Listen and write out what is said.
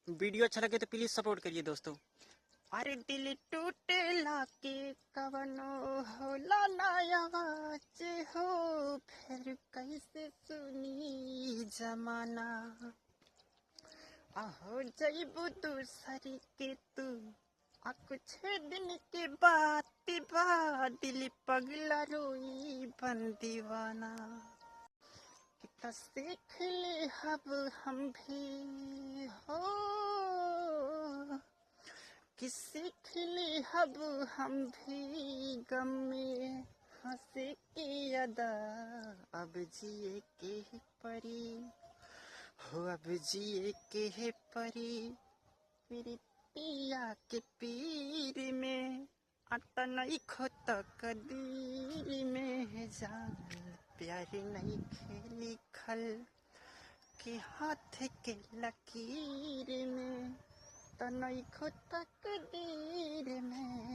Video अच्छा लगे तो प्लीज सपोर्ट करिए दोस्तों। अरे दिल टूटेला के कवनो होला ना आवाज हो, फिर कैसे सुनी जमाना। आहो जइबू दूसरी के तू आ कुछ दिन के बाद दिल पगला रोई बन दीवाना। कितना सीख ले अब हम भी हो, कि सीख ले अब हम भी गम में हंसे की अदा। अब जिए के परी हो, अब जिए के परी प्रीतिया के पीर में आता नहीं खोत कदीर में जान। प्यार नहीं खेली खल के हाथ के लकीर में, तनई खोत कदीर में